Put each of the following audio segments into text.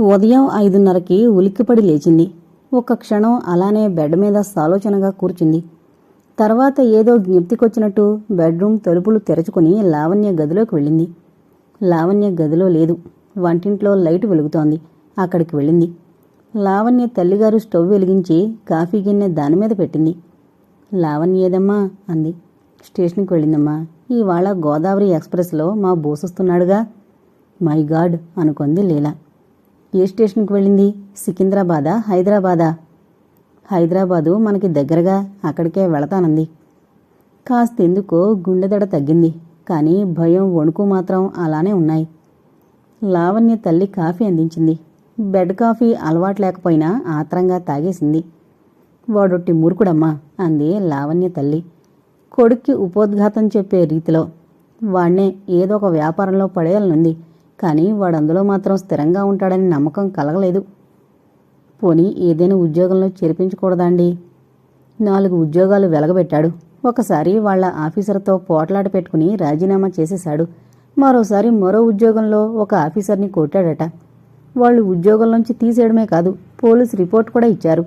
ఉదయం 5:30కి ఉలిక్కిపడి లేచింది. ఒక్క క్షణం అలానే బెడ్ మీద సాలోచనగా కూర్చుంది. తర్వాత ఏదో జ్ఞప్తికొచ్చినట్టు బెడ్రూమ్ తలుపులు తెరుచుకుని లావణ్య గదిలోకి వెళ్ళింది. లావణ్య గదిలో లేదు. వంటింట్లో లైటు వెలుగుతోంది. అక్కడికి వెళ్ళింది. లావణ్య తల్లిగారు స్టవ్ వెలిగించి కాఫీ గిన్నె దానిమీద పెట్టింది. లావణ్య ఏదమ్మా అంది. స్టేషన్కి వెళ్ళిందమ్మా. ఇవాళ గోదావరి ఎక్స్ప్రెస్లో మా బోసొస్తున్నాడుగా. మై గాడ్ అనుకుంది లీలా. ఏ స్టేషన్కి వెళ్ళింది? సికింద్రాబాదా, హైదరాబాదా? హైదరాబాదు మనకి దగ్గరగా, అక్కడికే వెళతానంది. కాస్తెందుకో గుండెదడ తగ్గింది. కానీ భయం, వణుకు మాత్రం అలానే ఉన్నాయి. లావణ్య తల్లి కాఫీ అందించింది. బెడ్ కాఫీ అలవాటు లేకపోయినా ఆత్రంగా తాగేసింది. వాడొట్టి మూర్ఖుడమ్మా అంది లావణ్య తల్లి కొడుక్కి ఉపోద్ఘాతం చెప్పే రీతిలో. వాణ్ణే ఏదో ఒక వ్యాపారంలో పడేయాలనుంది. కానీ వాడందులో మాత్రం స్థిరంగా ఉంటాడని నమ్మకం కలగలేదు. పోనీ ఏదైనా ఉద్యోగంలో చేర్పించకూడదాండి? 4 ఉద్యోగాలు వెలగబెట్టాడు. ఒకసారి వాళ్ల ఆఫీసర్తో పోట్లాట పెట్టుకుని రాజీనామా చేసేశాడు. మరోసారి మరో ఉద్యోగంలో ఒక ఆఫీసర్ని కొట్టాడట. వాళ్ళు ఉద్యోగంలోంచి తీసేయడమే కాదు, పోలీసు రిపోర్ట్ కూడా ఇచ్చారు.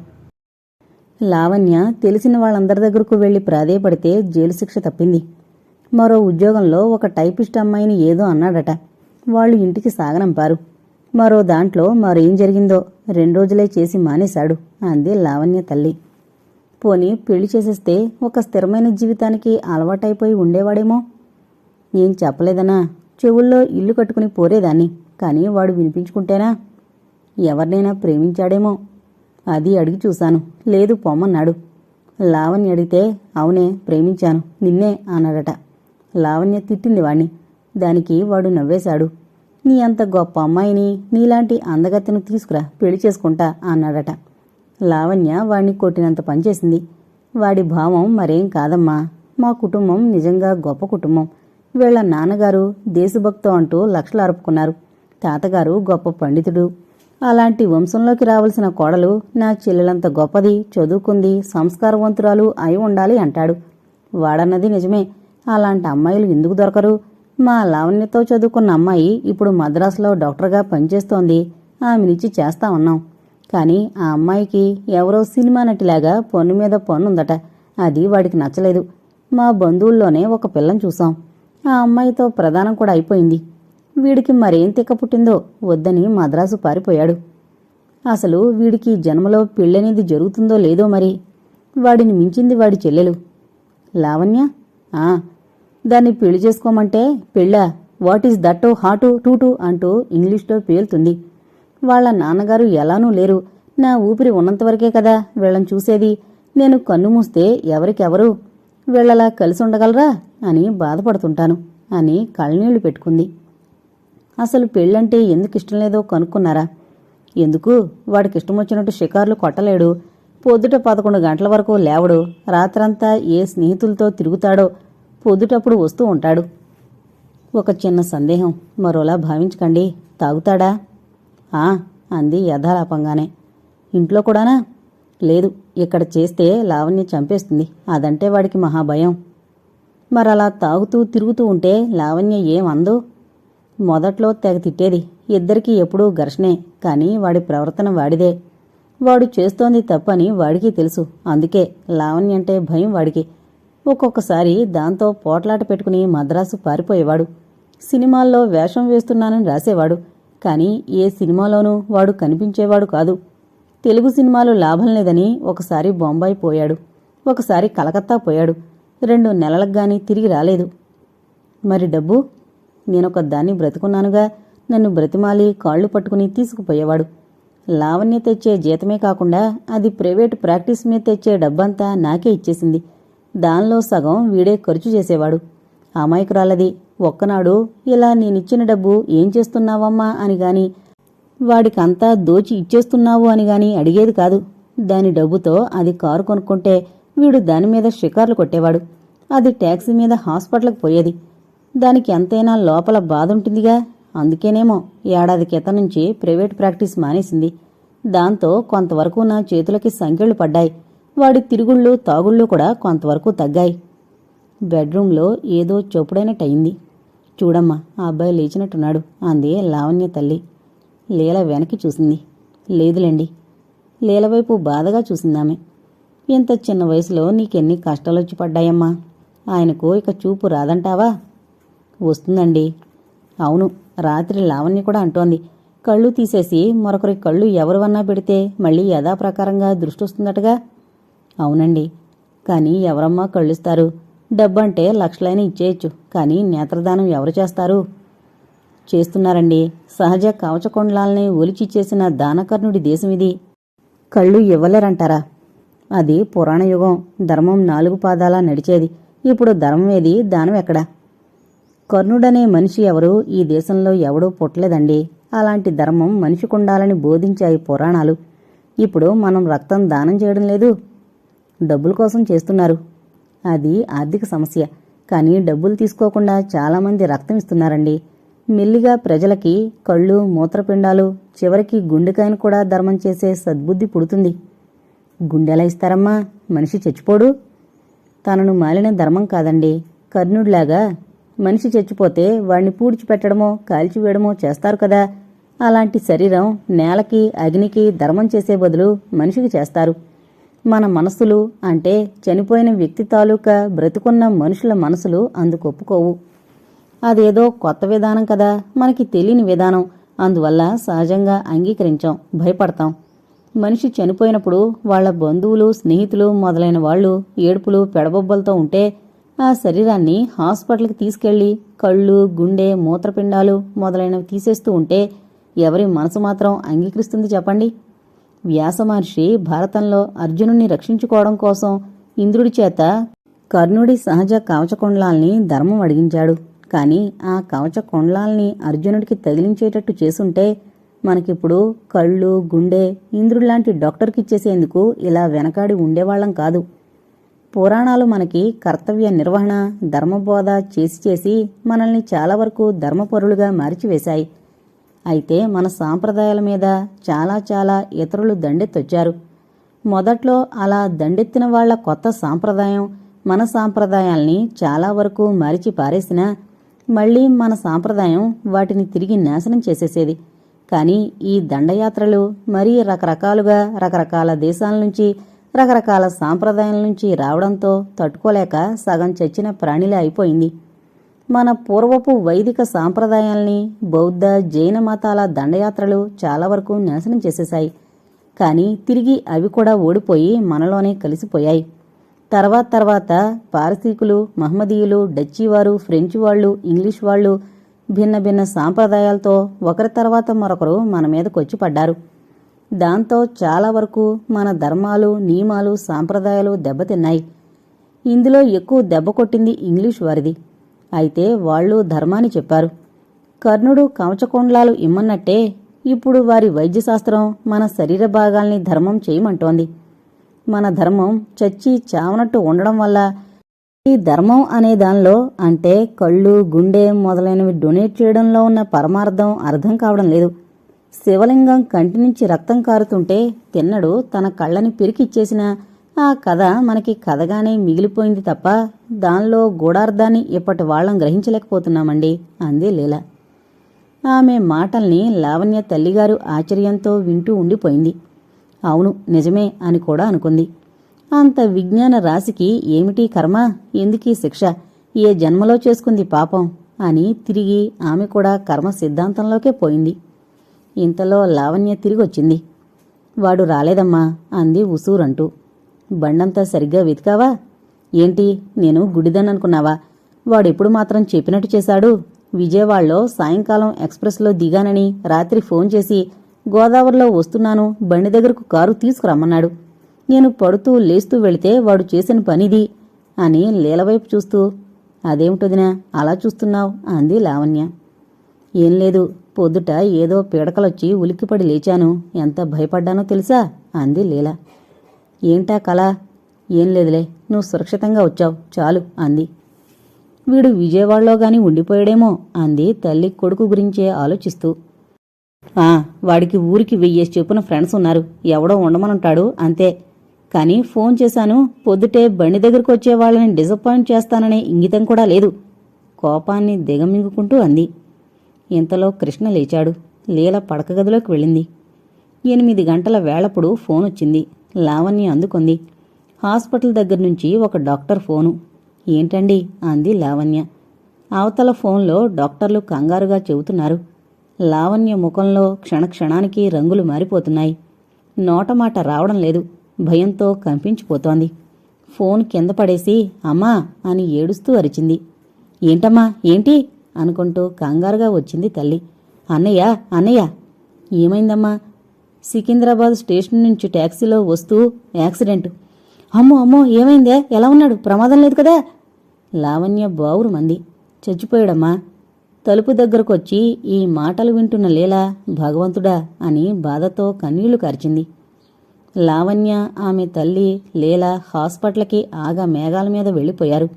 లావణ్య తెలిసిన వాళ్ళందరి దగ్గరకు వెళ్లి ప్రాధేయపడితే జైలు శిక్ష తప్పింది. మరో ఉద్యోగంలో ఒక టైపిస్ట్ అమ్మాయిని ఏదో అన్నాడట. వాళ్ళు ఇంటికి సాగనంపారు. మరో దాంట్లో మరేం జరిగిందో 2 రోజులే చేసి మానేశాడు అంది లావణ్య తల్లి. పోనీ పెళ్లి చేసేస్తే ఒక స్థిరమైన జీవితానికి అలవాటైపోయి ఉండేవాడేమో. ఏం చెప్పలేదనా? చెవుల్లో ఇల్లు కట్టుకుని పోరేదాన్ని. కానీ వాడు వినిపించుకుంటేనా? ఎవరినైనా ప్రేమించాడేమో. అది అడిగి చూశాను. లేదు పొమ్మన్నాడు. లావణ్య అడిగితే అవునే ప్రేమించాను, నిన్నే అన్నాడట. లావణ్య తిట్టింది వాణ్ణి. దానికి వాడు నవ్వేశాడు. నీ అంత గొప్ప అమ్మాయిని, నీలాంటి అందగత్తెను తీసుకురా, పెళ్లి చేసుకుంటా అన్నాడట. లావణ్య వాణ్ణి కొట్టినంత పనిచేసింది. వాడి భావం మరేం కాదమ్మా. మా కుటుంబం నిజంగా గొప్ప కుటుంబం. వీళ్ల నాన్నగారు దేశభక్తం అంటూ లక్షలు అరుపుకున్నారు. తాతగారు గొప్ప పండితుడు. అలాంటి వంశంలోకి రావాల్సిన కోడలు నా చెల్లెలంత గొప్పది, చదువుకుంది, సంస్కారవంతురాలు అయి ఉండాలి అంటాడు. వాడన్నది నిజమే. అలాంటి అమ్మాయిలు ఎందుకు దొరకరు? మా లావణ్యతో చదువుకున్న అమ్మాయి ఇప్పుడు మద్రాసులో డాక్టర్గా పనిచేస్తోంది. ఆమెనిచ్చి చేస్తా ఉన్నాం. కానీ ఆ అమ్మాయికి ఎవరో సినిమా నటిలాగా పన్ను మీద పన్నుందట. అది వాడికి నచ్చలేదు. మా బంధువుల్లోనే ఒక పిల్లని చూసాం. ఆ అమ్మాయితో ప్రదానం కూడా అయిపోయింది. వీడికి మరేం తిక్క పుట్టిందో వద్దని మద్రాసు పారిపోయాడు. అసలు వీడికి జన్మలో పెళ్ళనేది జరుగుతుందో లేదో మరి. వాడిని మించింది వాడి చెల్లెలు లావణ్య. దాన్ని పెళ్లి చేసుకోమంటే పెళ్ళా? వాట్ ఈజ్ దట్ హాటు టూటు అంటూ ఇంగ్లీష్లో పేలుతుంది. వాళ్ల నాన్నగారు ఎలానూ లేరు. నా ఊపిరి ఉన్నంతవరకే కదా వీళ్ళని చూసేది. నేను కన్ను మూస్తే ఎవరికెవరు? వీళ్లలా కలిసి ఉండగలరా అని బాధపడుతుంటాను అని కళ్ళనీళ్లు పెట్టుకుంది. అసలు పెళ్ళంటే ఎందుకు ఇష్టం లేదో కనుక్కున్నారా? ఎందుకు? వాడికిష్టమొచ్చినట్టు షికార్లు కొట్టలేడు. పొద్దుట 11 గంటల వరకు లేవడు. రాత్రంతా ఏ స్నేహితులతో తిరుగుతాడో. పొద్దుటప్పుడు వస్తూ ఉంటాడు. ఒక చిన్న సందేహం, మరోలా భావించకండి. తాగుతాడా? అంది యథాలాపంగానే. ఇంట్లో కూడానా? లేదు. ఇక్కడ చేస్తే లావణ్య చంపేస్తుంది. అదంటే వాడికి మహాభయం. మరలా తాగుతూ తిరుగుతూ ఉంటే లావణ్య ఏమందు? మొదట్లో తెగ తిట్టేది. ఇద్దరికీ ఎప్పుడూ ఘర్షణే. కానీ వాడి ప్రవర్తన వాడిదే. వాడు చేస్తోంది తప్పని వాడికి తెలుసు. అందుకే లావణ్య అంటే భయం వాడికి. ఒక్కొక్కసారి దాంతో పోట్లాట పెట్టుకుని మద్రాసు పారిపోయేవాడు. సినిమాల్లో వేషం వేస్తున్నానని రాసేవాడు. కానీ ఏ సినిమాలోనూ వాడు కనిపించేవాడు కాదు. తెలుగు సినిమాలు లాభం లేదని ఒకసారి బొంబాయి పోయాడు. ఒకసారి కలకత్తా పోయాడు. 2 నెలలకు గాని తిరిగి రాలేదు. మరి డబ్బు? నేనొక దాన్ని బ్రతుకున్నానుగా. నన్ను బ్రతిమాలి కాళ్లు పట్టుకుని తీసుకుపోయేవాడు. లావణ్య తెచ్చే జీతమే కాకుండా అది ప్రైవేటు ప్రాక్టీస్ మీద తెచ్చే డబ్బంతా నాకే ఇచ్చేసింది. దానిలో సగం వీడే ఖర్చు చేసేవాడు. అమాయకురాలది. ఒక్కనాడు ఇలా నేనిచ్చిన డబ్బు ఏం చేస్తున్నావమ్మా అని గాని, వాడికంతా దోచి ఇచ్చేస్తున్నావు అని గాని అడిగేది కాదు. దాని డబ్బుతో అది కారు కొనుక్కుంటే వీడు దానిమీద షికార్లు కొట్టేవాడు. అది ట్యాక్సీ మీద హాస్పిటల్కి పోయేది. దానికి ఎంతైనా లోపల బాధుంటుందిగా. అందుకేనేమో ఏడాది క్రితం నుంచి ప్రైవేట్ ప్రాక్టీస్ మానేసింది. దాంతో కొంతవరకు నా చేతులకి సంకెళ్లు పడ్డాయి. వాడి తిరుగుళ్ళు తాగుళ్ళు కూడా కొంతవరకు తగ్గాయి. బెడ్రూంలో ఏదో చొప్పుడైనట్టయింది. చూడమ్మా, ఆ అబ్బాయి లేచినట్టున్నాడు అంది లావణ్య తల్లి. లీల వెనక్కి చూసింది. లేదులేండి. లీలవైపు బాధగా చూసిందామె. ఇంత చిన్న వయసులో నీకెన్ని కష్టాలొచ్చి పడ్డాయమ్మా. ఆయనకు ఇక చూపు రాదంటావా? వస్తుందండి. అవును, రాత్రి లావణ్య కూడా అంటోంది. కళ్ళు తీసేసి మరొకరి కళ్ళు ఎవరివన్నా పెడితే మళ్ళీ యథాప్రకారంగా దృష్టొస్తుందటగా. అవునండి, కానీ ఎవరమ్మా కళ్ళిస్తారు? డబ్బంటే లక్షలైనా ఇచ్చేయచ్చు, కానీ నేత్రదానం ఎవరు చేస్తారు? చేస్తున్నారండి. సహజ కవచకొండలాల్ని ఒలిచిచ్చేసిన దానకర్ణుడి దేశమిది. కళ్ళు ఇవ్వలేరంటారా? అది పురాణయుగం. ధర్మం 4 పాదాలా నడిచేది. ఇప్పుడు ధర్మం ఏది, దానం ఎక్కడా? కర్ణుడనే మనిషి ఎవరు ఈ దేశంలో ఎవడూ పుట్టలేదండి. అలాంటి ధర్మం మనిషికుండాలని బోధించాయి పురాణాలు. ఇప్పుడు మనం రక్తం దానం చేయడం లేదు. డబ్బుల కోసం చేస్తున్నారు. అది ఆర్థిక సమస్య. కానీ డబ్బులు తీసుకోకుండా చాలామంది రక్తం ఇస్తున్నారండి. మెల్లిగా ప్రజలకి కళ్ళు, మూత్రపిండాలు, చివరికి గుండెకాయను కూడా ధర్మం చేసే సద్బుద్ధి పుడుతుంది. గుండెలా ఇస్తారమ్మా? మనిషి చచ్చిపోడు. తనను మాలిన ధర్మం కాదండి. కర్ణుడిలాగా మనిషి చచ్చిపోతే వాణ్ణి పూడ్చిపెట్టడమో కాల్చివేయడమో చేస్తారు కదా. అలాంటి శరీరం నేలకి, అగ్నికి ధర్మం చేసే బదులు మనిషికి చేస్తారు. మన మనసులు అంటే చనిపోయిన వ్యక్తి తాలూకా బ్రతుకున్న మనుషుల మనసులు అందుకు ఒప్పుకోవు. అదేదో కొత్త విధానం కదా, మనకి తెలియని విధానం. అందువల్ల సహజంగా అంగీకరించాం, భయపడతాం. మనిషి చనిపోయినప్పుడు వాళ్ల బంధువులు, స్నేహితులు మొదలైన వాళ్ళు ఏడుపులు పెడబొబ్బలతో ఉంటే ఆ శరీరాన్ని హాస్పిటల్కి తీసుకెళ్లి కళ్ళు, గుండె, మూత్రపిండాలు మొదలైనవి తీసేస్తూ ఉంటే ఎవరి మనసు మాత్రం అంగీకరిస్తుంది చెప్పండి? వ్యాస మహర్షి భారతంలో అర్జునుణ్ణి రక్షించుకోవడం కోసం ఇంద్రుడి చేత కర్ణుడి సహజ కవచకొండలాల్ని ధర్మం అడిగించాడు. కాని ఆ కవచకొండలాల్ని అర్జునుడికి తగిలించేటట్టు చేసుంటే మనకిప్పుడు కళ్ళు, గుండె ఇంద్రుడిలాంటి డాక్టర్కిచ్చేసేందుకు ఇలా వెనకాడి ఉండేవాళ్లం కాదు. పురాణాలు మనకి కర్తవ్య నిర్వహణ, ధర్మబోధ చేసి చేసి మనల్ని చాలా వరకు ధర్మపరులుగా మార్చివేశాయి. అయితే మన సాంప్రదాయాల మీద చాలా చాలా ఇతరులు దండెత్తొచ్చారు. మొదట్లో అలా దండెత్తిన వాళ్ల కొత్త సాంప్రదాయం మన సాంప్రదాయాల్ని చాలా వరకు మరిచి పారేసినా మళ్లీ మన సాంప్రదాయం వాటిని తిరిగి నాశనం చేసేసేది. కానీ ఈ దండయాత్రలు మరీ రకరకాలుగా రకరకాల దేశాల నుంచి, రకరకాల సాంప్రదాయాల నుంచి రావడంతో తట్టుకోలేక సగం చచ్చిన ప్రాణిలే అయిపోయింది. మన పూర్వపు వైదిక సాంప్రదాయాల్ని బౌద్ధ, జైన మతాల దండయాత్రలు చాలా వరకు నాశనం చేసేశాయి. కానీ తిరిగి అవి కూడా ఓడిపోయి మనలోనే కలిసిపోయాయి. తర్వాత పారసీకులు, మహమ్మదీయులు, డచ్చీవారు, ఫ్రెంచి వాళ్ళు, ఇంగ్లీష్ వాళ్ళు భిన్న భిన్న సాంప్రదాయాలతో ఒకరి తర్వాత మరొకరు మన మీదకొచ్చి పడ్డారు. దాంతో చాలా వరకు మన ధర్మాలు, నియమాలు, సాంప్రదాయాలు దెబ్బతిన్నాయి. ఇందులో ఎక్కువ దెబ్బ కొట్టింది ఇంగ్లీష్ వారిది. అయితే వాళ్లు ధర్మాన్ని చెప్పారు. కర్ణుడు కవచకొండలాలు ఇమ్మన్నట్టే ఇప్పుడు వారి వైద్యశాస్త్రం మన శరీర భాగాల్ని ధర్మం చేయమంటోంది. మన ధర్మం చచ్చి చావనట్టు ఉండడం వల్ల ఈ ధర్మం అనే దానిలో అంటే కళ్ళు, గుండె మొదలైనవి డొనేట్ చేయడంలో ఉన్న పరమార్థం అర్థం కావడం లేదు. శివలింగం కంటి నుంచి రక్తం కారుతుంటే తిన్నడు తన కళ్ళని పిరికిచ్చేసిన ఆ కథ మనకి కథగానే మిగిలిపోయింది తప్ప దానిలో గూఢార్థాన్ని ఇప్పటి వాళ్లం గ్రహించలేకపోతున్నామండి అంది లీల. ఆమె మాటల్ని లావణ్య తల్లిగారు ఆశ్చర్యంతో వింటూ ఉండిపోయింది. అవును, నిజమే అని కూడా అనుకుంది. అంత విజ్ఞాన రాశికి ఏమిటీ కర్మ, ఎందుకీ శిక్ష, ఏ జన్మలో చేసుకుంది పాపం అని తిరిగి ఆమె కూడా కర్మ సిద్ధాంతంలోకే పోయింది. ఇంతలో లావణ్య తిరిగొచ్చింది. వాడు రాలేదమ్మా అంది ఉసూరంటూ. బండంతా సరిగ్గా వెతికావా? ఏంటి, నేను గుడిదననుకున్నావా? వాడెప్పుడు మాత్రం చెప్పినట్టు చేశాడు. విజయవాడలో సాయంకాలం ఎక్స్ప్రెస్లో దిగానని రాత్రి ఫోన్ చేసి గోదావరిలో వస్తున్నాను, బండి దగ్గరకు కారు తీసుకురమ్మన్నాడు. నేను పడుతూ లేస్తూ వెళితే వాడు చేసిన పనిది అని లీలవైపు చూస్తూ. అదేమిటొదినా అలా చూస్తున్నావు అంది లావణ్య. ఏం లేదు, పొద్దుట ఏదో పీడకలొచ్చి ఉలిక్కిపడి లేచాను. ఎంత భయపడ్డానో తెలుసా అంది లీల. ఏంటా కళ? ఏం లేదులే, నువ్వు సురక్షితంగా వచ్చావు చాలు అంది. వీడు విజయవాడలో గాని ఉండిపోయాడేమో అంది తల్లి కొడుకు గురించే ఆలోచిస్తూ. వాడికి ఊరికి 1000 చెప్పున ఫ్రెండ్స్ ఉన్నారు, ఎవడో ఉండమనుంటాడు అంతే. కానీ ఫోన్ చేశాను, పొద్దుటే బండి దగ్గరకు వచ్చే వాళ్ళని డిసప్పాయింట్ చేస్తాననే ఇంగితం కూడా లేదు కోపాన్ని దిగమింగుకుంటూ అంది. ఇంతలో కృష్ణ లేచాడు. లీల పడకగదిలోకి వెళ్ళింది. 8 గంటల వేళప్పుడు ఫోనొచ్చింది. లావణ్య అందుకుంది. హాస్పిటల్ దగ్గర నుంచి ఒక డాక్టర్ ఫోను. ఏంటండి అంది లావణ్య. అవతల ఫోన్లో డాక్టర్లు కంగారుగా చెబుతున్నారు. లావణ్య ముఖంలో క్షణక్షణానికి రంగులు మారిపోతున్నాయి. నోటమాట రావడం లేదు. భయంతో కంపించిపోతోంది. ఫోన్ కింద పడేసి అమ్మా అని ఏడుస్తూ అరిచింది. ఏంటమ్మా ఏంటి అనుకుంటూ కంగారుగా వచ్చింది తల్లి. అన్నయ్య అన్నయ్య. ఏమైందమ్మా? సికింద్రాబాద్ స్టేషన్ నుంచి ట్యాక్సీలో వస్తూ యాక్సిడెంట్. అమ్మో అమ్మో ఏమైందే? ఎలా ఉన్నాడు? ప్రమాదం లేదు కదా? లావణ్య బావురుమంది. చచ్చిపోయాడమ్మా. తలుపు దగ్గరకొచ్చి ఈ మాటలు వింటున్న లీల భగవంతుడా అని బాధతో కన్నీళ్లు కార్చింది. లావణ్య, ఆమె తల్లి లీల హాస్పిటల్కి ఆగా మేఘాల మీద వెళ్ళిపోయారు.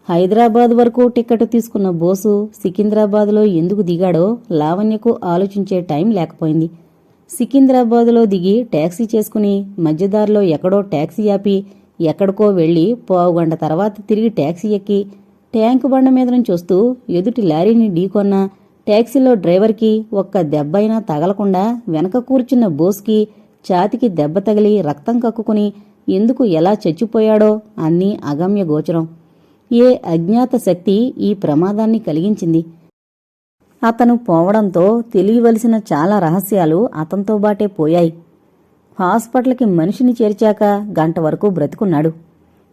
హైదరాబాద్ వరకు టిక్కెట్ తీసుకున్న బోసు సికింద్రాబాద్లో ఎందుకు దిగాడో లావణ్యకు ఆలోచించే టైం లేకపోయింది. సికింద్రాబాద్లో దిగి ట్యాక్సీ చేసుకుని మధ్యదారిలో ఎక్కడో ట్యాక్సీ ఆపి ఎక్కడికో వెళ్లి పావుగంట తర్వాత తిరిగి ట్యాక్సీ ఎక్కి ట్యాంకు బండ మీద నుంచి వస్తూ ఎదుటి లారీని ఢీకొన్న ట్యాక్సీలో డ్రైవర్కి ఒక్క దెబ్బైనా తగలకుండా వెనక కూర్చున్న బోస్కి ఛాతికి దెబ్బ తగిలి రక్తం కక్కుకుని ఎందుకు ఎలా చచ్చిపోయాడో అన్నీ అగమ్య గోచరం. ఏ అజ్ఞాత శక్తి ఈ ప్రమాదాన్ని కలిగించింది? అతను పోవడంతో తెలియవలసిన చాలా రహస్యాలు అతనితో బాటే పోయాయి. హాస్పిటల్కి మనిషిని చేర్చాక గంట వరకు బ్రతికున్నాడు.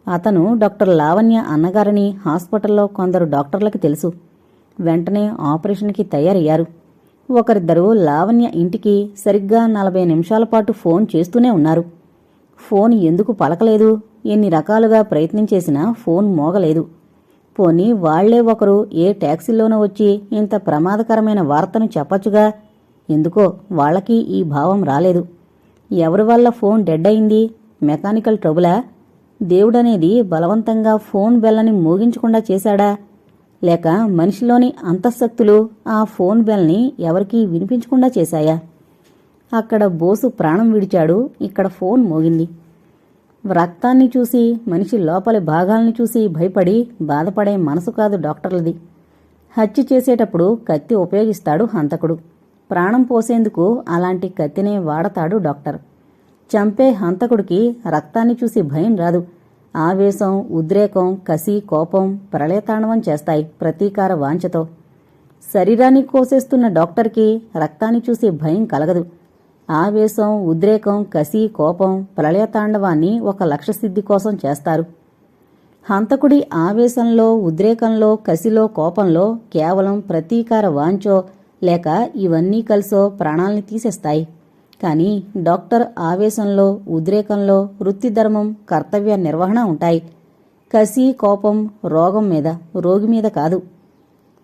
అతను డాక్టర్ లావణ్య అన్నగారని హాస్పిటల్లో కొందరు డాక్టర్లకి తెలుసు. వెంటనే ఆపరేషన్కి తయారయ్యారు. ఒకరిద్దరు లావణ్య ఇంటికి సరిగ్గా 40 నిమిషాల పాటు ఫోన్ చేస్తూనే ఉన్నారు. ఫోన్ ఎందుకు పలకలేదు? ఎన్ని రకాలుగా ప్రయత్నం చేసినా ఫోన్ మోగలేదు. పోనీ వాళ్లే ఒకరు ఏ ట్యాక్సీలోనో వచ్చి ఇంత ప్రమాదకరమైన వార్తను చెప్పచ్చుగా. ఎందుకో వాళ్లకి ఈ భావం రాలేదు. ఎవరి వల్ల ఫోన్ డెడ్ అయింది? మెకానికల్ ట్రబులా? దేవుడనేది బలవంతంగా ఫోన్ బెల్లని మోగించకుండా చేశాడా? లేక మనిషిలోని అంతఃశక్తులు ఆ ఫోన్ బెల్ని ఎవరికీ వినిపించకుండా చేశాయా? అక్కడ బోసు ప్రాణం విడిచాడు, ఇక్కడ ఫోన్ మోగింది. రక్తాన్ని చూసి, మనిషి లోపలి భాగాల్ని చూసి భయపడి బాధపడే మనసు కాదు డాక్టర్లది. హత్య చేసేటప్పుడు కత్తి ఉపయోగిస్తాడు హంతకుడు. ప్రాణం పోసేందుకు అలాంటి కత్తినే వాడతాడు డాక్టర్. చంపే హంతకుడికి రక్తాన్ని చూసి భయం రాదు. ఆవేశం, ఉద్రేకం, కసి, కోపం ప్రళయతాండవం చేస్తాయి ప్రతీకార వాంఛతో. శరీరాన్ని కోసేస్తున్న డాక్టర్కి రక్తాన్ని చూసి భయం కలగదు. ఆవేశం, ఉద్రేకం, కసి, కోపం ప్రళయతాండవాన్ని ఒక లక్ష్యసిద్ధి కోసం చేస్తారు. హంతకుడి ఆవేశంలో, ఉద్రేకంలో, కసిలో, కోపంలో కేవలం ప్రతీకార వాంఛో లేక ఇవన్నీ కలిసో ప్రాణాల్ని తీసేస్తాయి. కానీ డాక్టర్ ఆవేశంలో, ఉద్రేకంలో వృత్తిధర్మం, కర్తవ్య నిర్వహణ ఉంటాయి. కసి, కోపం రోగం మీద, రోగి మీద కాదు.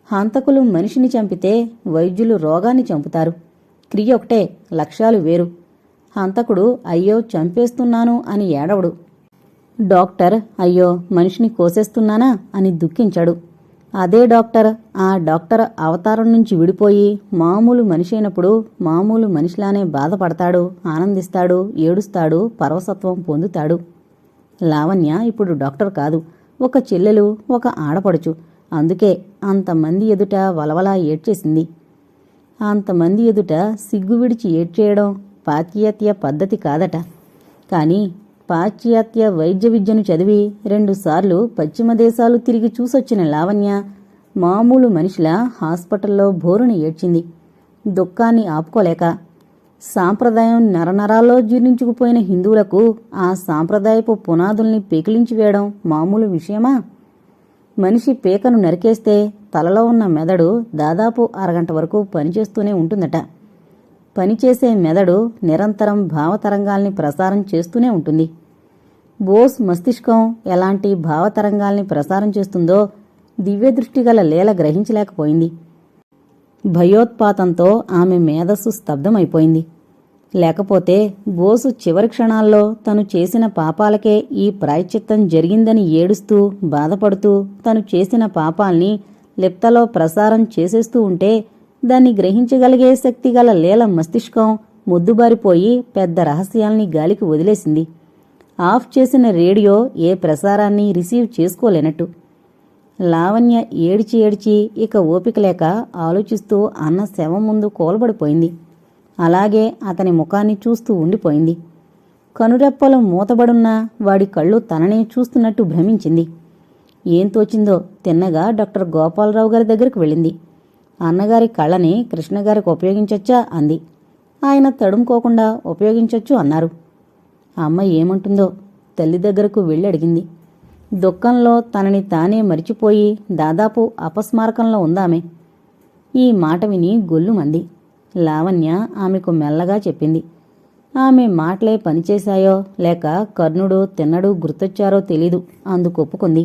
హంతకులు మనిషిని చంపితే వైద్యులు రోగాన్ని చంపుతారు. క్రియ ఒకటే, లక్ష్యాలు వేరు. హంతకుడు అయ్యో చంపేస్తున్నాను అని ఏడవడు. డాక్టర్ అయ్యో మనిషిని కోసేస్తున్నానా అని దుఃఖించాడు. అదే డాక్టర్ ఆ డాక్టర్ అవతారం నుంచి విడిపోయి మామూలు మనిషి అయినప్పుడు మామూలు మనిషిలానే బాధపడతాడు, ఆనందిస్తాడు, ఏడుస్తాడు, పరవసత్వం పొందుతాడు. లావణ్య ఇప్పుడు డాక్టర్ కాదు, ఒక చెల్లెలు, ఒక ఆడపడుచు. అందుకే అంతమంది ఎదుట వలవలా ఏడ్చేసింది. అంతమంది ఎదుట సిగ్గు విడిచి ఏడ్చేయడం పాశ్చాత్య పద్ధతి కాదట. కానీ పాశ్చాత్య వైద్య విద్యను చదివి 2 సార్లు పశ్చిమ దేశాలు తిరిగి చూసొచ్చిన లావణ్య మామూలు మనిషిలా హాస్పిటల్లో బోరుని ఏడ్చింది, దుఃఖాన్ని ఆపుకోలేక. సాంప్రదాయం నరనరాల్లో జీర్ణించుకుపోయిన హిందువులకు ఆ సాంప్రదాయపు పునాదుల్ని పెకిలించి వేయడం మామూలు విషయమా? మనిషి పీకను నరికేస్తే తలలో ఉన్న మెదడు దాదాపు అరగంట వరకు పనిచేస్తూనే ఉంటుందట. పనిచేసే మెదడు నిరంతరం భావతరంగాల్ని ప్రసారం చేస్తూనే ఉంటుంది. బోస్ మస్తిష్కం ఎలాంటి భావతరంగాల్ని ప్రసారం చేస్తుందో దివ్యదృష్టిగల లీల గ్రహించలేకపోయింది. భయోత్పాతంతో ఆమె మేధస్సు స్తబ్దమైపోయింది. లేకపోతే బోసు చివరి క్షణాల్లో తను చేసిన పాపాలకే ఈ ప్రాయశ్చిత్తం జరిగిందని ఏడుస్తూ, బాధపడుతూ తను చేసిన పాపాల్ని లిప్తలో ప్రసారం చేసేస్తూ ఉంటే దాన్ని గ్రహించగలిగే శక్తిగల లీల మస్తిష్కం మొద్దుబారిపోయి పెద్ద రహస్యాల్ని గాలికి వదిలేసింది. ఆఫ్ చేసిన రేడియో ఏ ప్రసారాన్ని రిసీవ్ చేసుకోలేనట్టు. లావణ్య ఏడిచి ఏడిచి ఇక ఓపిక లేక ఆలోచిస్తూ అన్న శవం ముందు కూలబడిపోయింది. అలాగే అతని ముఖాన్ని చూస్తూ ఉండిపోయింది. కనురెప్పలు మూతబడున్నా వాడి కళ్ళు తననే చూస్తున్నట్టు భ్రమించింది. ఏం తోచిందో తిన్నగా డాక్టర్ గోపాలరావు గారి దగ్గరికి వెళ్ళింది. అన్నగారి కళ్ళని కృష్ణగారికి ఉపయోగించొచ్చా అంది. ఆయన తడుముకోకుండా ఉపయోగించొచ్చు అన్నారు. అమ్మ ఏమంటుందో తల్లి దగ్గరకు వెళ్ళి అడిగింది. దుఃఖంలో తనని తానే మరిచిపోయి దాదాపు అపస్మారకంలో ఉందామె. ఈ మాట విని గొల్లుమంది. లావణ్య ఆమెకు మెల్లగా చెప్పింది. ఆమె మాటలే పనిచేశాయో లేక కర్ణుడు తిన్నడు గుర్తొచ్చారో తెలీదు, అందుకొప్పుకుంది.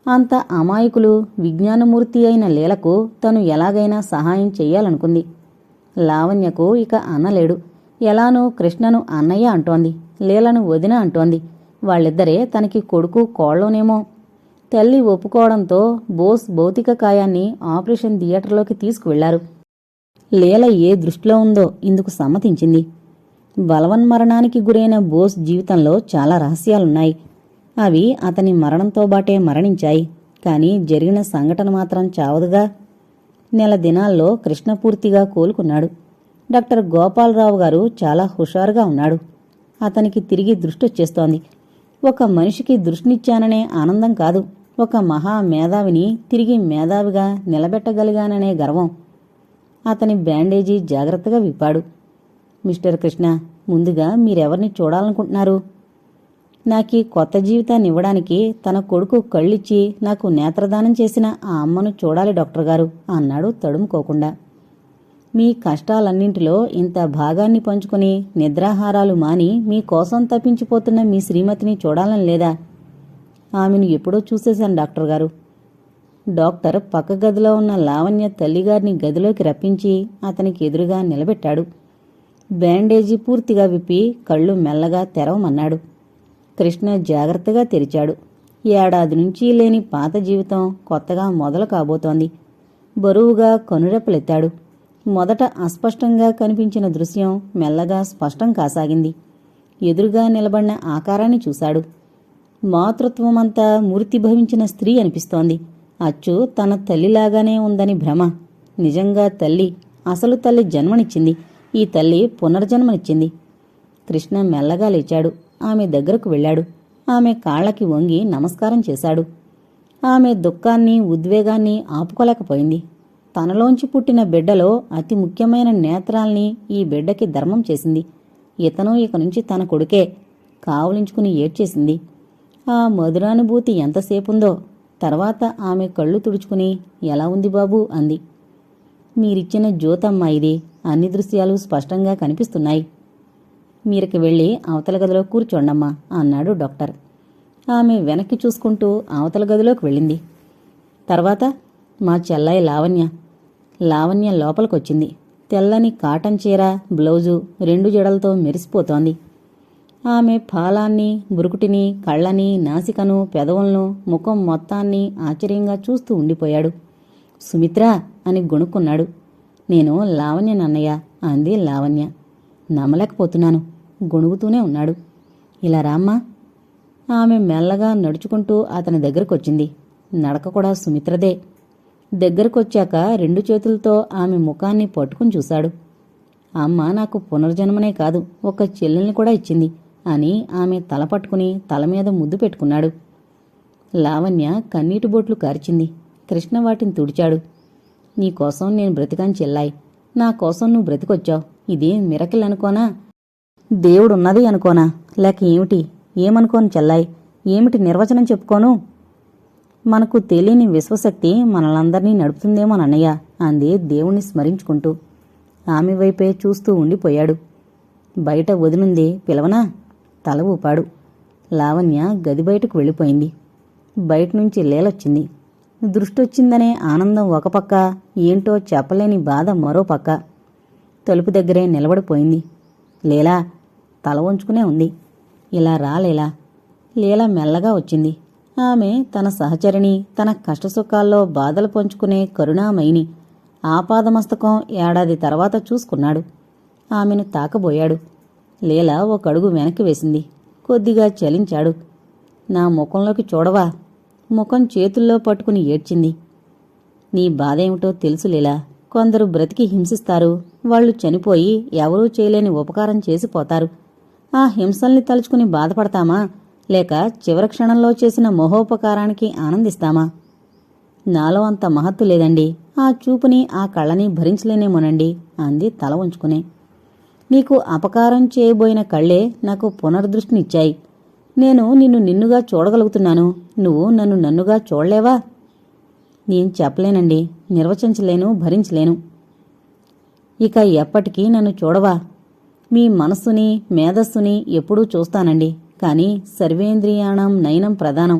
అంత అమాయకులు విజ్ఞానమూర్తి అయిన లీలకు తను ఎలాగైనా సహాయం చెయ్యాలనుకుంది. లావణ్యకు ఇక అన్నలేడు. ఎలానూ కృష్ణను అన్నయ్య అంటోంది, లీలను వదిన అంటోంది. వాళ్ళిద్దరే తనకి కొడుకు కోళ్లోనేమో. తల్లి ఒప్పుకోవడంతో బోస్ భౌతిక కాయాన్ని ఆపరేషన్ థియేటర్లోకి తీసుకువెళ్లారు. లీల ఏ దృష్టిలో ఉందో ఇందుకు సమ్మతించింది. బలవన్మరణానికి గురైన బోస్ జీవితంలో చాలా రహస్యాలున్నాయి. అవి అతని మరణంతో బాటే మరణించాయి. కాని జరిగిన సంఘటన మాత్రం చావదుగా. నెల దినాల్లో కృష్ణ పూర్తిగా కోలుకున్నాడు. డాక్టర్ గోపాలరావు గారు చాలా హుషారుగా ఉన్నాడు. అతనికి తిరిగి దృష్టొచ్చేస్తోంది. ఒక మనిషికి దృష్టినిచ్చాననే ఆనందం కాదు, ఒక మహా మేధావిని తిరిగి మేధావిగా నిలబెట్టగలిగాననే గర్వం. అతని బ్యాండేజీ జాగ్రత్తగా విప్పాడు. మిస్టర్ కృష్ణ, ముందుగా మీరెవరిని చూడాలనుకుంటున్నారు? నాకీ కొత్త జీవితాన్ని ఇవ్వడానికి తన కొడుకు కళ్ళిచ్చి నాకు నేత్రదానం చేసిన ఆ అమ్మను చూడాలి డాక్టర్ గారు అన్నాడు తడుముకోకుండా. మీ కష్టాలన్నింటిలో ఇంత భాగాన్ని పంచుకుని నిద్రాహారాలు మాని మీకోసం తప్పించిపోతున్న మీ శ్రీమతిని చూడాలని లేదా? ఆమెను ఎప్పుడో చూసేశాను డాక్టర్ గారు. డాక్టర్ పక్క గదిలో ఉన్న లావణ్య తల్లిగారిని గదిలోకి రప్పించి అతనికి ఎదురుగా నిలబెట్టాడు. బ్యాండేజీ పూర్తిగా విప్పి కళ్ళు మెల్లగా తెరవమన్నాడు. కృష్ణ జాగ్రత్తగా తెరిచాడు. ఏడాది నుంచి లేని పాత జీవితం కొత్తగా మొదలు కాబోతోంది. బరువుగా కనురెప్పలెత్తాడు. మొదట అస్పష్టంగా కనిపించిన దృశ్యం మెల్లగా స్పష్టం కాసాగింది. ఎదురుగా నిలబడిన ఆకారాన్ని చూశాడు. మాతృత్వమంతా మూర్తిభవించిన స్త్రీ అనిపిస్తోంది. అచ్చు తన తల్లిలాగానే ఉందని భ్రమ. నిజంగా తల్లి, అసలు తల్లి జన్మనిచ్చింది. ఈ తల్లి పునర్జన్మనిచ్చింది. కృష్ణ మెల్లగా లేచాడు. ఆమె దగ్గరకు వెళ్ళాడు. ఆమె కాళ్లకి వంగి నమస్కారం చేశాడు. ఆమె దుఃఖాన్ని ఉద్వేగాన్ని ఆపుకోలేకపోయింది. తనలోంచి పుట్టిన బిడ్డలో అతి ముఖ్యమైన నేత్రాల్ని ఈ బిడ్డకి ధర్మం చేసింది. ఇతను ఇక నుంచి తన కొడుకే. కావులించుకుని ఏడ్చేసింది. ఆ మధురానుభూతి ఎంతసేపుందో. తర్వాత ఆమె కళ్ళు తుడుచుకుని ఎలా ఉంది బాబూ అంది. మీరిచ్చిన జ్యోతమ్మా ఇది. అన్ని దృశ్యాలు స్పష్టంగా కనిపిస్తున్నాయి. మీరికి వెళ్ళి అవతల గదిలో కూర్చోండమ్మా అన్నాడు డాక్టర్. ఆమె వెనక్కి చూసుకుంటూ అవతల గదిలోకి వెళ్ళింది. తర్వాత మా చెల్లాయి లావణ్య. లావణ్య లోపలికొచ్చింది. తెల్లని కాటన్ చీర, బ్లౌజు 2 జడలతో మెరిసిపోతోంది. ఆమె ఫాలాన్ని, బురుకుటిని, కళ్ళని, నాసికను, పెదవులను, ముఖం మొత్తాన్ని ఆశ్చర్యంగా చూస్తూ ఉండిపోయాడు. సుమిత్రా అని గొణుక్కున్నాడు. నేను లావణ్యనన్నయ్య అంది లావణ్య. నమ్మలేకపోతున్నాను. గొణుగుతూనే ఉన్నాడు. ఇలా రామ్మా. ఆమె మెల్లగా నడుచుకుంటూ అతని దగ్గరకొచ్చింది. నడక కూడా సుమిత్రదే. దగ్గరకొచ్చాక 2 చేతులతో ఆమె ముఖాన్ని పట్టుకుని చూశాడు. అమ్మ నాకు పునర్జన్మనే కాదు, ఒక చెల్లెల్ని కూడా ఇచ్చింది అని ఆమె తల పట్టుకుని తల మీద ముద్దు పెట్టుకున్నాడు. లావణ్య కన్నీటి బొట్లు కార్చింది. కృష్ణ వాటిని తుడిచాడు. నీకోసం నేను బ్రతికాను చెల్లాయి. నా కోసం నువ్వు బ్రతికొచ్చావు. ఇది మిరకిల్ అనుకోనా? దేవుడున్నది అనుకోనా? లేక ఏమిటి? ఏమనుకోను చెల్లాయి? ఏమిటి నిర్వచనం చెప్పుకోను? మనకు తెలియని విశ్వశక్తి మనలందరినీ నడుపుతుందేమోనన్నయ్య అంది దేవుణ్ణి స్మరించుకుంటూ. ఆమె వైపే చూస్తూ ఉండిపోయాడు. బయట వదినుంది, పిలవనా? తల ఊపాడు. లావణ్య గది బయటకు వెళ్ళిపోయింది. బయటనుంచి లీలొచ్చింది. దృష్టొచ్చిందనే ఆనందం ఒక పక్క, ఏంటో చెప్పలేని బాధ మరో పక్క. తలుపు దగ్గరే నిలబడిపోయింది. లీలా తల వంచుకునే ఉంది. ఇలా రా లీలా. లీల మెల్లగా వచ్చింది. ఆమె తన సహచరిని, తన కష్టసుఖాల్లో బాధలు పంచుకునే కరుణామయిని. ఆపాదమస్తకం ఏడాది తర్వాత చూసుకున్నాడు. ఆమెను తాకబోయాడు. లీల ఒక అడుగు వెనక్కి వేసింది. కొద్దిగా చలించాడు. నా ముఖంలోకి చూడవా? ముఖం చేతుల్లో పట్టుకుని ఏడ్చింది. నీ బాధేమిటో తెలుసు లీలా. కొందరు బ్రతికి హింసిస్తారు. వాళ్ళు చనిపోయి ఎవరూ చేయలేని ఉపకారం చేసిపోతారు. ఆ హింసల్ని తలుచుకుని బాధపడతామా, లేక చివరి క్షణంలో చేసిన మహోపకారానికి ఆనందిస్తామా? నాలో అంత మహత్తు లేదండి. ఆ చూపుని, ఆ కళ్ళని భరించలేనేమోనండి అంది తల ఉంచుకునే. నీకు అపకారం చేయబోయిన కళ్ళే నాకు పునర్దృష్టినిచ్చాయి. నేను నిన్ను నిన్నుగా చూడగలుగుతున్నాను. నువ్వు నన్ను నన్నుగా చూడలేవా? నేను చెప్పలేనండి, నిర్వచించలేను, భరించలేను. ఇక ఎప్పటికీ నన్ను చూడవా? మీ మనస్సుని, మేధస్సుని ఎప్పుడూ చూస్తానండి. కాని సర్వేంద్రియాణం నయనం ప్రధానం.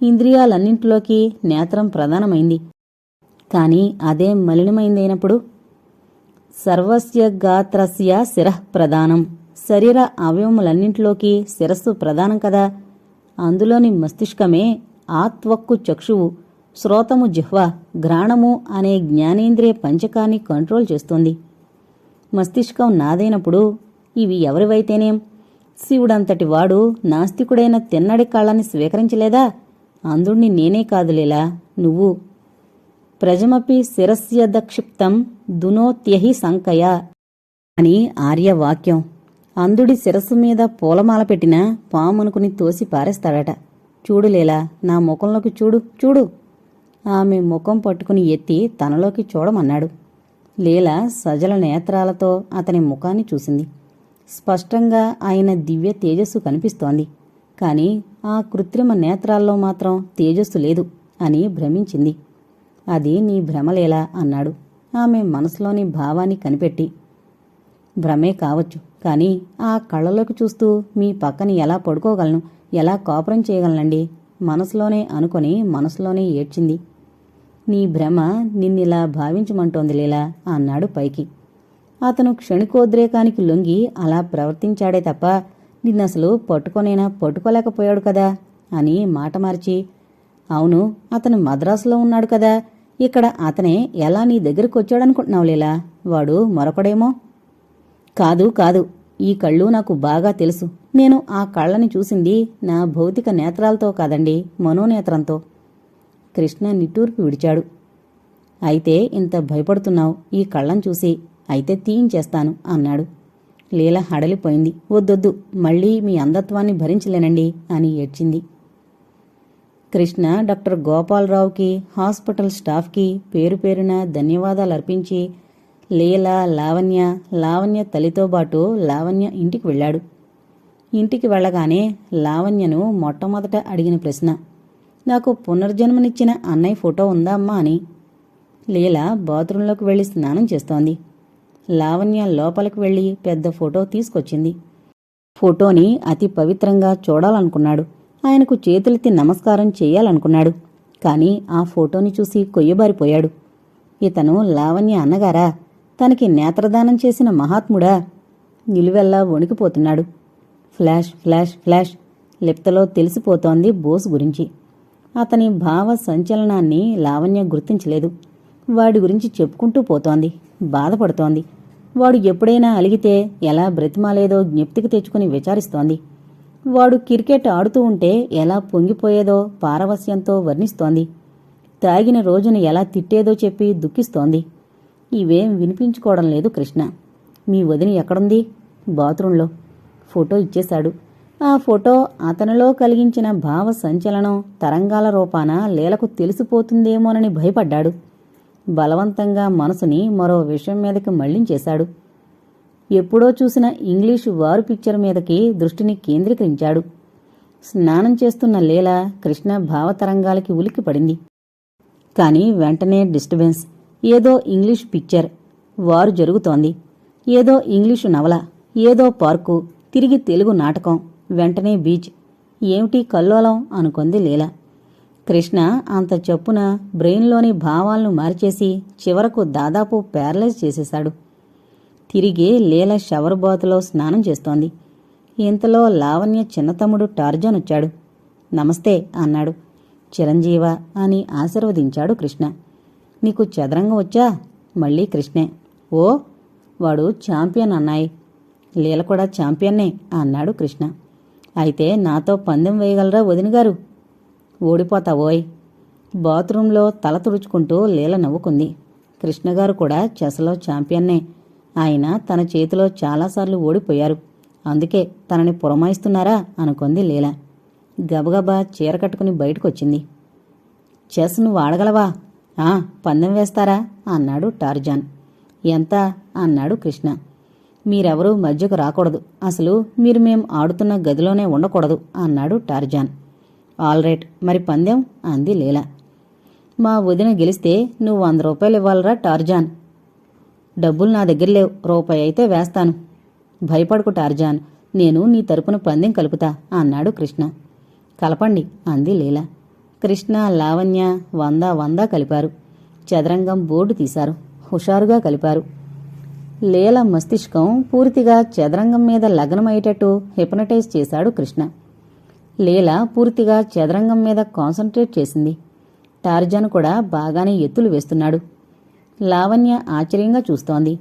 ఇంద్రియాలన్నింటిలోకి నేత్రం ప్రధానమైంది. కాని అదే మలినమైందైనప్పుడు? సర్వస్య గాత్రస్య శిరః ప్రధానం. శరీర అవయవములన్నింటిలోకి శిరస్సు ప్రధానం కదా. అందులోని మస్తిష్కమే ఆత్వక్కు చక్షువు, శ్రోతము జిహ్వ, ఘ్రాణము అనే జ్ఞానేంద్రియ పంచకాన్ని కంట్రోల్ చేస్తుంది. మస్తిష్కం నాదైనప్పుడు ఇవి ఎవరివైతేనేం? శివుడంతటి వాడు నాస్తికుడైన తిన్నడి కాళ్ళని స్వీకరించలేదా? అందుణ్ణి నేనే కాదులేలా, నువ్వు. ప్రజమపి శిరస్యదక్షిప్తం దునోత్యహి సంకయ అని ఆర్యవాక్యం. అంధుడి శిరస్సు మీద పూలమాల పెట్టినా పామనుకుని తోసి పారేస్తాడట. చూడులేలా, నా ముఖంలోకి చూడు, చూడు. ఆమె ముఖం పట్టుకుని ఎత్తి తనలోకి చూడమన్నాడు. లీల సజల నేత్రాలతో అతని ముఖాన్ని చూసింది. స్పష్టంగా ఆయన దివ్య తేజస్సు కనిపిస్తోంది. కాని ఆ కృత్రిమ నేత్రాల్లో మాత్రం తేజస్సు లేదు అని భ్రమించింది. అది నీ భ్రమలేలా అన్నాడు ఆమె మనసులోని భావాన్ని కనిపెట్టి. భ్రమే కావచ్చు, కాని ఆ కళ్ళలోకి చూస్తూ మీ పక్కన ఎలా పడుకోగలను, ఎలా కాపురం చేయగలనండి? మనసులోనే అనుకొని మనసులోనే ఏడ్చింది. నీ భ్రమ నిన్నిలా భావించమంటోంది లీలా అన్నాడు పైకి. అతను క్షణికోద్రేకానికి లొంగి అలా ప్రవర్తించాడే తప్ప నిన్నసలు పట్టుకొనైనా పట్టుకోలేకపోయాడు కదా అని మాట మార్చి, అవును, అతను మద్రాసులో ఉన్నాడు కదా, ఇక్కడ అతనే ఎలా నీ దగ్గరికి వచ్చాడనుకుంటున్నావు లీలా? వాడు మరొకడేమో? కాదు కాదు, ఈ కళ్ళు నాకు బాగా తెలుసు. నేను ఆ కళ్ళని చూసింది నా భౌతిక నేత్రాలతో కాదండి, మనోనేత్రంతో. కృష్ణ నిట్టూర్పు విడిచాడు. అయితే ఇంత భయపడుతున్నావు ఈ కళ్ళం చూసి, అయితే తీయించేస్తాను అన్నాడు. లీల హడలిపోయింది. వద్దొద్దు, మళ్ళీ మీ అంధత్వాన్ని భరించలేనండి అని ఏడ్చింది. కృష్ణ డాక్టర్ గోపాలరావుకి, హాస్పిటల్ స్టాఫ్కి పేరు పేరున ధన్యవాదాలర్పించి లీల, లావణ్య తల్లితోబాటు లావణ్య ఇంటికి వెళ్ళాడు. ఇంటికి వెళ్ళగానే లావణ్యను మొట్టమొదట అడిగిన ప్రశ్న, నాకు పునర్జన్మనిచ్చిన అన్నయ్య ఫోటో ఉందా అమ్మా అని. లీల బాత్రూంలోకి వెళ్లి స్నానం చేస్తోంది. లావణ్య లోపలికి వెళ్లి పెద్ద ఫోటో తీసుకొచ్చింది. ఫోటోని అతి పవిత్రంగా చూడాలనుకున్నాడు. ఆయనకు చేతులెత్తి నమస్కారం చెయ్యాలనుకున్నాడు. కాని ఆ ఫోటోని చూసి కొయ్యబారిపోయాడు. ఇతను లావణ్య అన్నగారా? తనకి నేత్రదానం చేసిన మహాత్ముడా? నిలువెల్లా వణికిపోతున్నాడు. ఫ్లాష్ ఫ్లాష్ ఫ్లాష్ లిప్తలో తెలిసిపోతోంది బోస్ గురించి. అతని భావ సంచలనాన్ని లావణ్య గుర్తించలేదు. వాడి గురించి చెప్పుకుంటూ పోతోంది. బాధపడుతోంది. వాడు ఎప్పుడైనా అలిగితే ఎలా బ్రతిమాలేదో జ్ఞప్తికి తెచ్చుకుని విచారిస్తోంది. వాడు క్రికెట్ ఆడుతూ ఉంటే ఎలా పొంగిపోయేదో పారవస్యంతో వర్ణిస్తోంది. తాగిన రోజున ఎలా తిట్టేదో చెప్పి దుఃఖిస్తోంది. ఇవేం వినిపించుకోవడం లేదు కృష్ణ. మీ వదిన ఎక్కడుంది? బాత్రూంలో. ఫోటో ఇచ్చేశాడు. ఆ ఫోటో అతనిలో కలిగించిన భావ సంచలనం తరంగాల రూపాన లీలకు తెలిసిపోతుందేమోనని భయపడ్డాడు. బలవంతంగా మనసుని మరో విషయం మీదకి మళ్లించేశాడు. ఎప్పుడో చూసిన ఇంగ్లీషు వారు పిక్చర్ మీదకి దృష్టిని కేంద్రీకరించాడు. స్నానం చేస్తున్న లీల కృష్ణ భావతరంగాలకి ఉలిక్కిపడింది. కాని వెంటనే డిస్టర్బెన్స్. ఏదో ఇంగ్లీష్ పిక్చర్, వారు జరుగుతోంది. ఏదో ఇంగ్లీషు నవల, ఏదో పార్కు, తిరిగి తెలుగు నాటకం, వెంటనే బీచ్. ఏమిటి కల్లోలం అనుకుంది లీల. కృష్ణ అంత చప్పున బ్రెయిన్లోని భావాలను మార్చేసి చివరకు దాదాపు ప్యారలైజ్ చేసేశాడు. తిరిగి లీల షవర్ బాతులో స్నానం చేస్తోంది. ఇంతలో లావణ్య చిన్నతమ్ముడు టార్జాన్ వచ్చాడు. నమస్తే అన్నాడు. చిరంజీవ అని ఆశీర్వదించాడు కృష్ణ. నీకు చదరంగం వచ్చా? మళ్ళీ కృష్ణే. ఓ, వాడు ఛాంపియన్ అన్నాయి. లీల కూడా ఛాంపియన్నే అన్నాడు కృష్ణ. అయితే నాతో పందెం వేయగలరా వదినగారు? ఓడిపోతావోయ్. బాత్రూంలో తల తుడుచుకుంటూ లీల నవ్వుకుంది. కృష్ణగారు కూడా చెస్లో ఛాంపియన్నే. ఆయన తన చేతిలో చాలాసార్లు ఓడిపోయారు. అందుకే తనని పురమాయిస్తున్నారా అనుకుంది లీల. గబగబా చీర కట్టుకుని బయటకొచ్చింది. చెస్ నువ్వు ఆడగలవా? పందెం వేస్తారా అన్నాడు టార్జాన్. ఎంత అన్నాడు కృష్ణ. మీరెవరూ మధ్యకు రాకూడదు. అసలు మీరు మేం ఆడుతున్న గదిలోనే ఉండకూడదు అన్నాడు టార్జాన్. ఆల్రైట్, మరి పందెం అంది లీల. మా వదిన గెలిస్తే నువ్వు 100 రూపాయలు ఇవ్వాలరా టార్జాన్. డబ్బులు నా దగ్గర లేవు, రూపాయి అయితే వేస్తాను. భయపడకు టార్జాన్, నేను నీ తరపున పందెం కలుపుతా అన్నాడు కృష్ణ. కలపండి అంది లీల. కృష్ణ, లావణ్య 100 కలిపారు. చదరంగం బోర్డు తీశారు. హుషారుగా కలిపారు. లీల మస్తిష్కం పూర్తిగా చదరంగం మీద లగ్నమయ్యేటట్టు హిప్నటైజ్ చేశాడు కృష్ణ. లీల పూర్తిగా చదరంగం మీద కాన్సంట్రేట్ చేసింది. టార్జాన్ కూడా బాగానే ఎత్తులు వేస్తున్నాడు. లావణ్య ఆశ్చర్యంగా చూస్తోంది.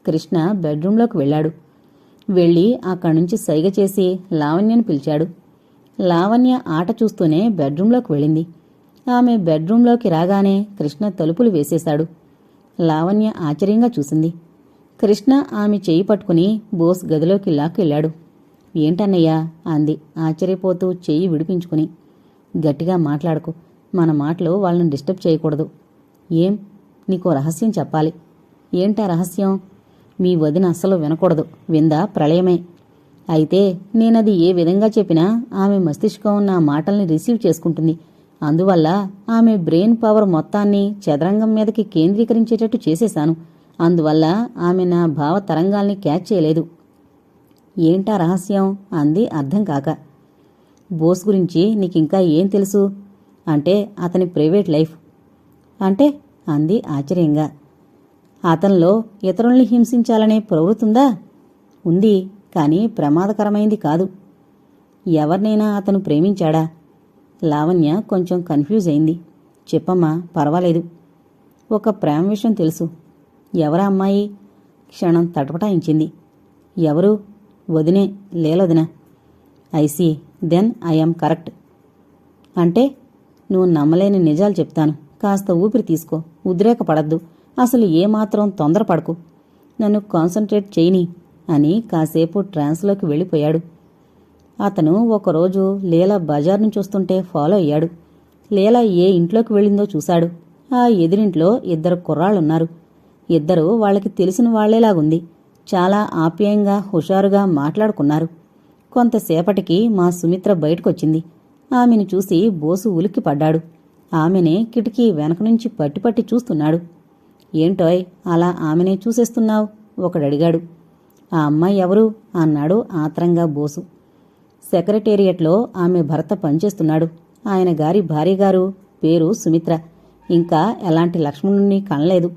కృష్ణ బెడ్రూంలోకి వెళ్ళాడు. వెళ్ళి అక్కడ్నుంచి సైగ చేసి లావణ్యను పిలిచాడు. లావణ్య ఆట చూస్తూనే బెడ్రూంలోకి వెళ్ళింది. ఆమె బెడ్రూంలోకి రాగానే కృష్ణ తలుపులు వేసేశాడు. లావణ్య ఆశ్చర్యంగా చూసింది. కృష్ణ ఆమె చేయి పట్టుకుని బోస్ గదిలోకి లాక్కెళ్ళాడు. ఏంటన్నయ్యా అంది ఆశ్చర్యపోతూ చెయ్యి విడిపించుకుని. గట్టిగా మాట్లాడకు, మన మాటలు వాళ్ళని డిస్టర్బ్ చేయకూడదు. ఏం? నీకో రహస్యం చెప్పాలి. ఏంటా రహస్యం? మీ వదిన అస్సలు వినకూడదు, విందా ప్రళయమే. అయితే నేనది ఏ విధంగా చెప్పినా ఆమె మస్తిష్కం నా మాటల్ని రిసీవ్ చేసుకుంటుంది. అందువల్ల ఆమె బ్రెయిన్ పవర్ మొత్తాన్ని చదరంగం మీదకి కేంద్రీకరించేటట్టు చేసేశాను. అందువల్ల ఆమె నా భావ తరంగాల్ని క్యాచ్ చేయలేదు. ఏంటా రహస్యం అంది అర్థం కాక. బోస్ గురించి నీకింకా ఏం తెలుసు? అంటే అతని ప్రైవేట్ లైఫ్. అంటే అంది ఆశ్చర్యంగా. అతనిలో ఇతరుల్ని హింసించాలనే ప్రవృత్తుందా? ఉంది, కానీ ప్రమాదకరమైంది కాదు. ఎవరినైనా అతను ప్రేమించాడా? లావణ్య కొంచెం కన్ఫ్యూజ్ అయింది. చెప్పమ్మా, పర్వాలేదు. ఒక ప్రేమ విషయం తెలుసు. ఎవరా అమ్మాయి? క్షణం తటపటాయించింది. ఎవరు? వదినే, లేలొదిన. I see, then I'm correct. అంటే నువ్వు నమ్మలేని నిజాలు చెప్తాను. కాస్త ఊపిరి తీసుకో, ఉద్రేకపడద్దు. అసలు ఏమాత్రం తొందరపడకు. నన్ను కాన్సంట్రేట్ చేయని అని కాసేపు ట్రాన్స్లోకి వెళ్ళిపోయాడు. అతను ఒకరోజు లీల బజార్ నుంచి వస్తుంటే ఫాలో అయ్యాడు. లీల ఏ ఇంట్లోకి వెళ్ళిందో చూశాడు. ఆ ఎదురింట్లో 2 కుర్రాళ్ళున్నారు. ఇద్దరూ వాళ్ళకి తెలిసిన వాళ్లేలాగుంది. చాలా ఆప్యాయంగా హుషారుగా మాట్లాడుకున్నారు. కొంతసేపటికి మా సుమిత్ర బయటకొచ్చింది. ఆమెను చూసి బోసు ఉలిక్కిపడ్డాడు. ఆమెనే కిటికీ వెనక నుంచి పట్టి చూస్తున్నాడు. ఏంటోయ్ అలా ఆమెనే చూసేస్తున్నావు? ఒకడడిగాడు. ఆ అమ్మాయి ఎవరు అన్నాడు ఆత్రంగా బోసు. సెక్రటేరియట్లో ఆమె భర్త పనిచేస్తున్నాడు. ఆయన గారి భార్యగారు పేరు సుమిత్ర. ఇంకా ఎలాంటి లక్ష్మణుణ్ణి కనలేదు.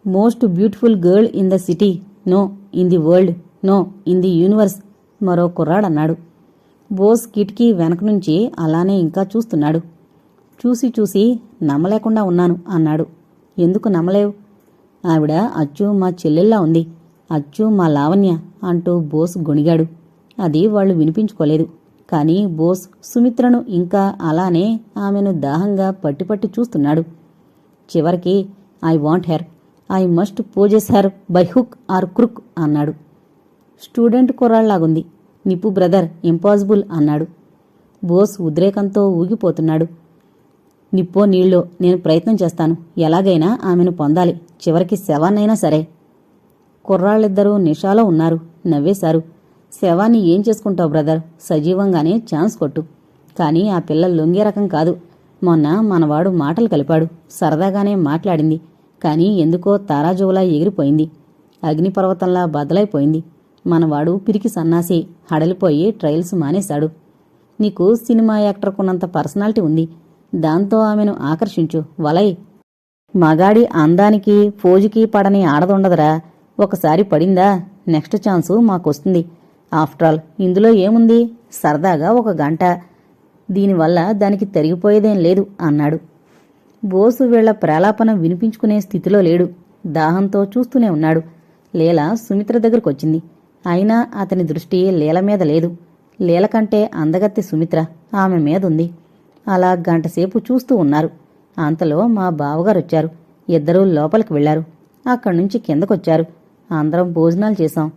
Most beautiful girl in the city. No in the world. No in the universe. మరో కుర్రాడన్నాడు. బోస్ కిటికీ వెనక నుంచి అలానే ఇంకా చూస్తున్నాడు. చూసి నమ్మలేకుండా ఉన్నాను అన్నాడు. ఎందుకు నమ్మలేవు? ఆవిడ అచ్చు మా చెల్లెల్లా ఉంది. అచ్చు మా లావణ్య అంటూ బోస్ గొణిగాడు. అది వాళ్ళు వినిపించుకోలేదు. కానీ బోస్ సుమిత్రను ఇంకా అలానే ఆమెను దాహంగా పట్టి చూస్తున్నాడు. చివరికి I want her, I must possess her by hook or crook అన్నాడు. స్టూడెంట్ కుర్రాళ్లాగుంది. నిప్పు బ్రదర్, ఇంపాసిబుల్ అన్నాడు. బోస్ ఉద్రేకంతో ఊగిపోతున్నాడు. నిప్పో నీళ్ళో నేను ప్రయత్నం చేస్తాను. ఎలాగైనా ఆమెను పొందాలి. చివరికి శవాన్నైనా సరే. కుర్రాళ్ళిద్దరూ నిషాలో ఉన్నారు. నవ్వేశారు. శవాన్ని ఏం చేసుకుంటావు బ్రదర్? సజీవంగానే ఛాన్స్ కొట్టు. కానీ ఆ పిల్ల లొంగే రకం కాదు. మొన్న మనవాడు మాటలు కలిపాడు. సరదాగానే మాట్లాడింది. కానీ ఎందుకో తారాజువలా ఎగిరిపోయింది. అగ్నిపర్వతంలా బదలైపోయింది. మనవాడు పిరికి సన్నాసి. హడలిపోయి ట్రయల్స్ మానేశాడు. నీకు సినిమా యాక్టర్కున్నంత పర్సనాలిటీ ఉంది. దాంతో ఆమెను ఆకర్షించు. వలై. మగాడి అందానికి ఫోజుకి పడని ఆడదుండదురా. ఒకసారి పడిందా నెక్స్ట్ ఛాన్సు మాకొస్తుంది. ఆఫ్టరాల్ ఇందులో ఏముంది? సరదాగా 1 గంట. దీనివల్ల దానికి తరిగిపోయేదేం లేదు అన్నాడు. బోసు వీళ్ల ప్రలాపన వినిపించుకునే స్థితిలో లేడు. దాహంతో చూస్తూనే ఉన్నాడు. లీల సుమిత్ర దగ్గరకొచ్చింది. అయినా అతని దృష్టి లీల మీద లేదు. లీల కంటే అందగత్తె సుమిత్ర ఆమె మీదుంది. అలా గంటసేపు చూస్తూ ఉన్నారు. అంతలో మా బావగారొచ్చారు. ఇద్దరూ లోపలికి వెళ్లారు. అక్కడ్నుంచి కిందకొచ్చారు. అందరం భోజనాలు చేశాం.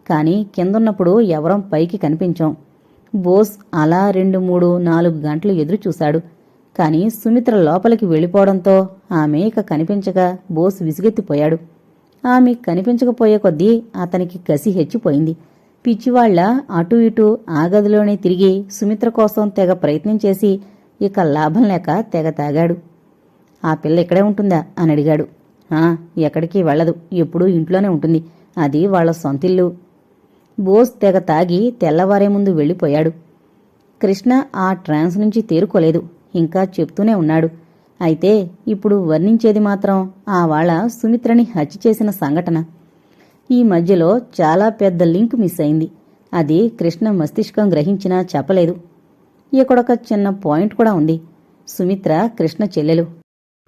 కాని కిందున్నప్పుడు ఎవరం పైకి కనిపించాం. బోస్ అలా 2, 3, 4 గంటలు ఎదురు చూశాడు. కాని సుమిత్ర లోపలికి వెళ్ళిపోవడంతో ఆమె ఇక కనిపించక బోస్ విసుగెత్తిపోయాడు. ఆమె కనిపించకపోయే కొద్దీ అతనికి కసి హెచ్చిపోయింది. పిచ్చివాళ్ల అటూ ఇటూ ఆ గదిలోనే తిరిగి సుమిత్ర కోసం తెగ ప్రయత్నం చేసి ఇక లాభం లేక తెగ తాగాడు. ఆ పిల్ల ఇక్కడే ఉంటుందా అని అడిగాడు. ఎక్కడికి వెళ్లదు, ఎప్పుడూ ఇంట్లోనే ఉంటుంది. అది వాళ్ల సొంతిల్లు. బోస్ తెగ తాగి తెల్లవారే ముందు వెళ్ళిపోయాడు. కృష్ణ ఆ ట్రాన్స్ నుంచి తేరుకోలేదు. ఇంకా చెప్తూనే ఉన్నాడు. అయితే ఇప్పుడు వర్ణించేది మాత్రం ఆ వాళ్ళ సుమిత్రని హత్య చేసిన సంఘటన. ఈ మధ్యలో చాలా పెద్ద లింక్ మిస్ అయింది. అది కృష్ణ మస్తిష్కం గ్రహించినా చెప్పలేదు. ఇక్కడొక చిన్న పాయింట్ కూడా ఉంది. సుమిత్ర కృష్ణ చెల్లెలు.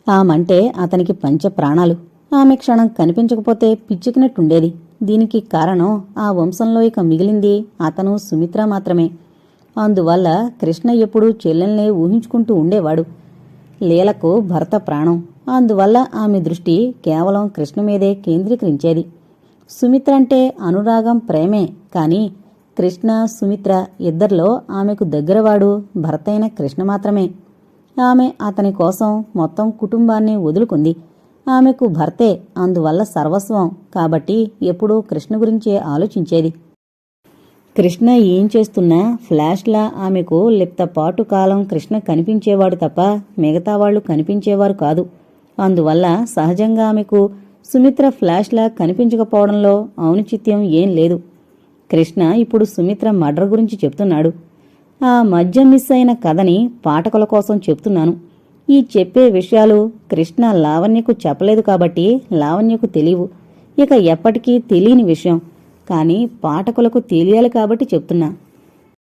ఆమంటే అతనికి పంచ ప్రాణాలు. ఆమె క్షణం కనిపించకపోతే పిచ్చెక్కినట్టుండేది. దీనికి కారణం ఆ వంశంలో ఇక మిగిలింది అతను, సుమిత్ర మాత్రమే. అందువల్ల కృష్ణ ఎప్పుడూ చెల్లెల్నే ఊహించుకుంటూ ఉండేవాడు. లీలకు భర్త ప్రాణం. అందువల్ల ఆమె దృష్టి కేవలం కృష్ణ మీదే కేంద్రీకరించేది. సుమిత్ర అంటే అనురాగం, ప్రేమే. కాని కృష్ణ, సుమిత్ర ఇద్దరిలో ఆమెకు దగ్గరవాడు భర్తైన కృష్ణ మాత్రమే. ఆమె అతని కోసం మొత్తం కుటుంబాన్ని వదులుకుంది. ఆమెకు భర్తే అందువల్ల సర్వస్వం. కాబట్టి ఎప్పుడూ కృష్ణ గురించే ఆలోచించేది. కృష్ణ ఏం చేస్తున్నా ఫ్లాష్లా ఆమెకు లిప్తపాటు కాలం కృష్ణ కనిపించేవాడు తప్ప మిగతా వాళ్లు కనిపించేవారు కాదు. అందువల్ల సహజంగా ఆమెకు సుమిత్ర ఫ్లాష్లా కనిపించకపోవడంలో ఔనిచిత్యం ఏం లేదు. కృష్ణ ఇప్పుడు సుమిత్ర మర్డర్ గురించి చెప్తున్నాడు. ఆ మధ్య మిస్ అయిన కథని పాఠకుల కోసం చెప్తున్నాను. ఈ చెప్పే విషయాలు కృష్ణ లావణ్యకు చెప్పలేదు కాబట్టి లావణ్యకు తెలియవు. ఇక ఎప్పటికీ తెలియని విషయం. కానీ పాఠకులకు తెలియాలి కాబట్టి చెప్తున్నా.